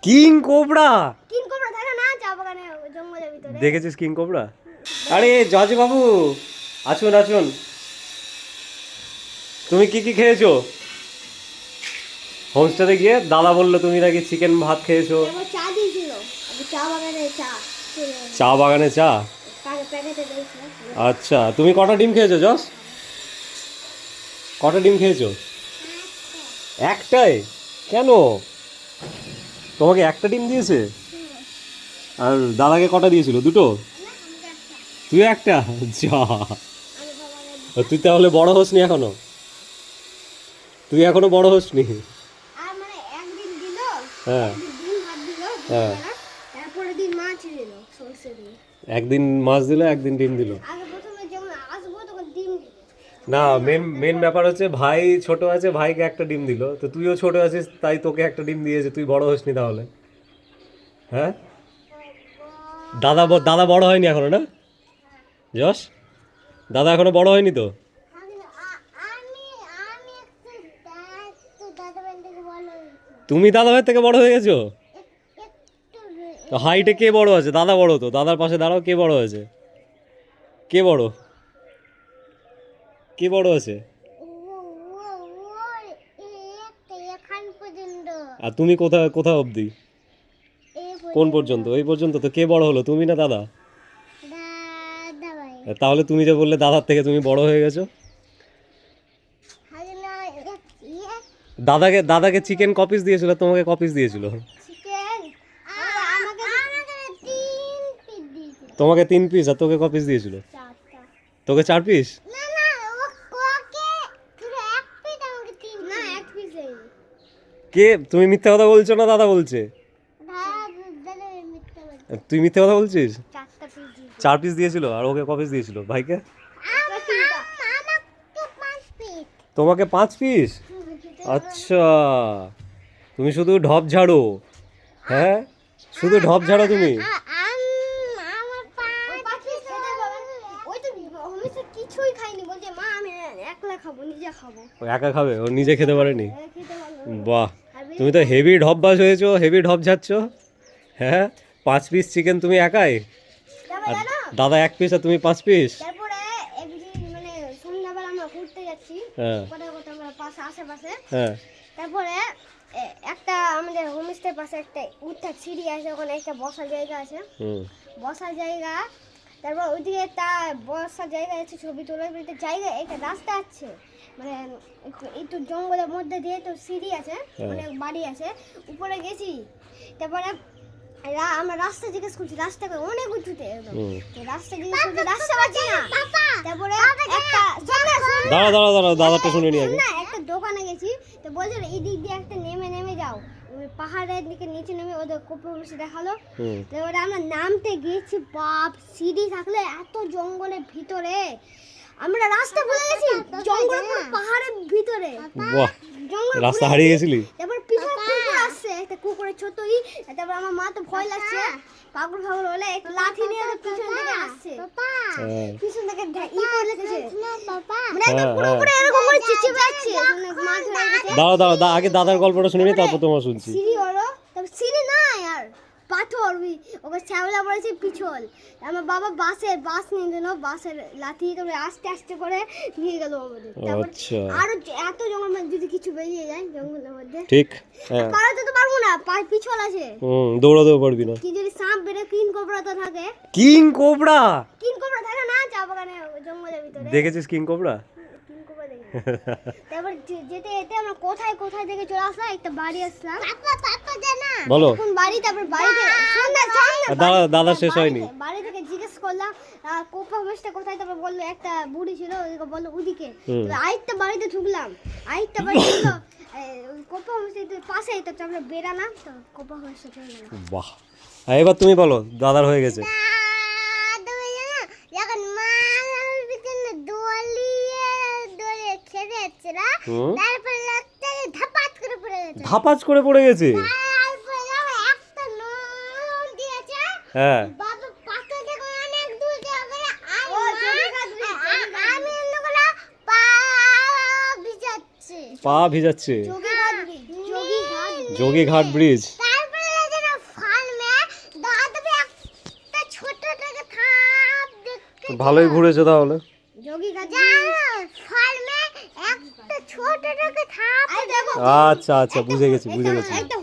King cobra king cobra থাকে না চা বাগানে জঙ্গলের ভিতরে? দেখেছিস কিং কোবরা? আরে জজ বাবু, আসুন আসুন। তুমি কি কি খেয়েছো হোমস্টেতে গিয়ে? দাদা বললো তুমি নাকি চিকেন ভাত খেয়েছো। আমার চা দিয়েছিল, চা বাগানে চা। চা বাগানে চা? প্যাকেটে দিয়েছিল। আচ্ছা, তুমি কটা ডিম খেয়েছো জস? কটা ডিম খেয়েছো? একটাই? কেন? তোমাকে একটা ডিম দিয়েছে? আর দাদাকে কটা দিয়েছিল? দুটো? তুই একটা? যা, তুই তাহলে বড় হোসনি এখনো? তুই এখনো বড় হোসনি? আর মানে একদিন দিল, হ্যাঁ দিন ভাত দিল, হ্যাঁ। তারপরে দিন মাছ দিল সরষে দিয়ে। একদিন মাছ দিল, একদিন ডিম দিল। আগে প্রথমে যখন আসবো তখন ডিম দিল। না, মেন ব্যাপার হচ্ছে ভাই ছোট আছে, ভাইকে একটা ডিম দিল, তো তুইও ছোট আছিস তাই তোকে একটা ডিম দিয়েছে, তুই বড় হোসনি তাহলে। হ্যাঁ, দাদা বড় হয়নি এখনো না যশ? দাদা এখনো বড় হয়নি তো? আমি আমি একটু দাদাবান থেকে বলো তুমি দাদা ভাইয়ের থেকে বড় হয়ে গেছো? একটু তো হাইটে কে বড় আছে? দাদা বড় তো। দাদার পাশে দাঁড়াও, কে বড় আছে? কে বড়? কে বড় আছে? ও ও ও এখান পর্যন্ত আর তুমি কোথা অবধি? কোন পর্যন্ত? এই পর্যন্ত? তো কে বড় হলো, তুমি না দাদা? দাদাভাই তাহলে তুমি যে বললে দাদার থেকে তুমি বড় হয়ে গেছো। আগে না দাদাকে চিকেন কপিস দিয়েছিল, তোমাকে কপিস দিয়েছিল? চিকেন আমাকে তিন পিস দিয়েছে। তোমাকে 3 পিস আর তোকে কপিস দিয়েছিল? চারটা। তোকে 4 পিস? না না ওকে পুরো এক পিস আমাকে তিন না এক পিস দেয়নি। কে? তুমি মিথ্যা কথা বলছো না দাদা বলছে? দাদা মিথ্যা বলছে। তুই মিথ্যা কথা বলছিস? চারটা পিস দিয়েছে। 4 পিস দিয়েছিল আর ওকে কপিস দিয়েছিল ভাইকে? আমাকে পাঁচ পিস। তোমাকে 5 পিস? আচ্ছা, তুমি শুধু ঢপ ঝাড়ো। হ্যাঁ, শুধু ঢপ ঝাড়ো তুমি। আমার পাঁচ পিস খেতে পারবে। ওই তো হমেশা কিছুই খাইনি, বলছে মা আমি একলা খাবো, নিজে খাবো। ও একা খাবে, ও নিজে খেতে পারেনি? খেতে পারবো। বাহ, তুমি তো হেভি ঢপবাজ হয়েছো, হেভি ঢপ ঝাড়ছ। হ্যাঁ, 5 পিস চিকেন তুমি একাই, তারপরে আর জানো দাদা 1 পিস আর তুমি 5 পিস? তারপরে একদিন মানে সন্ধ্যাবেলা আমরা ঘুরতে যাচ্ছি হ্যাঁ কোথাও কোথাও আমরা পাশে আশেপাশে। হ্যাঁ তারপরে একটা আমাদের হোমস্টের পাশে একটা উঠার সিঁড়ি আছে, ওখানে একটা বসার জায়গা আছে, হুম বসার জায়গা। তারপর ওইদিকে তা বসার জায়গা আছে, ছবি তোলার ভিতরে জায়গা, একটা রাস্তা আছে, মানে একটু জঙ্গলের মধ্যে দিয়ে তো সিঁড়ি আছে, অনেক বাড়ি আছে, উপরে গেছি। তারপরে আমরা রাস্তা জিজ্ঞেস করছি, রাস্তা অনেক উঁচুতে একদম। তো রাস্তা জিজ্ঞেস করছি, রাস্তা পাচ্ছি না। তারপরে একটা দাঁড়া দাদাটা শুনে নি আগে। না একটা দোকানে গেছি, তো বলছে এই দিক দিয়ে একটা নেমে যাও, ওই পাহাড়ের দিকে নিচে নেমে ওদের কোপরুষি দেখালো। হুম, তারপরে আমরা নামতে গেছি, বাপ সিঁড়ি থাকলে এত জঙ্গলের ভিতরে আমরা রাস্তা ভুলে গেছি, জঙ্গলের পুরো পাহাড়ের ভিতরে বাহ, জঙ্গল রাস্তা হারিয়ে গেছিলি? তারপর পিছনে কুকুর আসছে, একটা কুকুরের ছোটই। তারপর আমার মা তো ভয় লাগছে, পাগল ফাগল হলে এক লাঠি নিয়ে পিছন থেকে আসছে, হ্যাঁ পিছন থেকে ই করে লেগেছে, মানে একদম পুরো পুরো এরকম করে চিচিয়ে যাচ্ছে, মানে মা ধরে গেছে। দাঁড়া আগে দাদার গল্পটা শুনে নি, তারপর তোমার শুনছি। সিঁড়ি হলো, তারপর সিঁড়ি নাই আর পাথর, ওকে শ্যাওলা পড়েছে পিছল। আমার বাবা বাস নিয়ে দিল, বাসের লাঠি তবে আস্তে আস্তে করে নিয়ে গেল আমাদের। তারপর আচ্ছা, আরো এত জঙ্গল মধ্যে যদি কিছু বেরিয়ে যায় জঙ্গলের মধ্যে, ঠিক। হ্যাঁ, পালাতে তো পারবো না, পিছল আছে। দৌড়াতেও পারবি না। কি যদি সাপ বেরো, কিং কোবরা তো থাকে। কিং কোবরা কিং কোবরা থাকে না চা বাগানে জঙ্গলের ভিতরে? দেখেছিস কিং কোবরা? কিং কোবরা দেখি। তারপর যেতে যেতে আমরা কোথায় থেকে চলে আসলাম, একটা বাড়ি আসলাম। বলো। এখন বাড়ি, তারপর বাড়িতে দাদা শেষ হয়নি। বাড়ি থেকে জিজ্ঞেস করলাম কোপা হোমস্টে কোথায়, তারপর বললো একটা বুড়ি ছিল, ওদিকে বললো ওদিকে। আরেকটা বাড়িতে ঢুকলাম, আরেকটা বাড়ি ছিল কোপা হোমস্টে পাশেই, তো আমরা বেরালাম, তো কোপা হোমস্টে চলে গেলাম। বাহ, আর এবার তুমি বলো, দাদার হয়ে গেছে। যখন মা খেতে যাচ্ছে না, তারপর লাগতে ধাপাত করে পড়ে গেছে। ধাপাচ করে পড়ে গেছে? একটা নুন দিয়েছে, হ্যাঁ, বাবা পাতা থেকে অনেক দূর যাবে। আমি অন্যগুলো পা ভিজাচ্ছে। পা ভিজাচ্ছে। যোগীঘাট ব্রিজ। যোগীঘাট ব্রিজ। তারপরে দেখে ভালোই ঘুরেছো তাহলে। যোগী গাছে ফার্মে একটা ছোট টাকে থাপ দেখো আচ্ছা আচ্ছা বুঝে গেছি বুঝে গেছি। একটা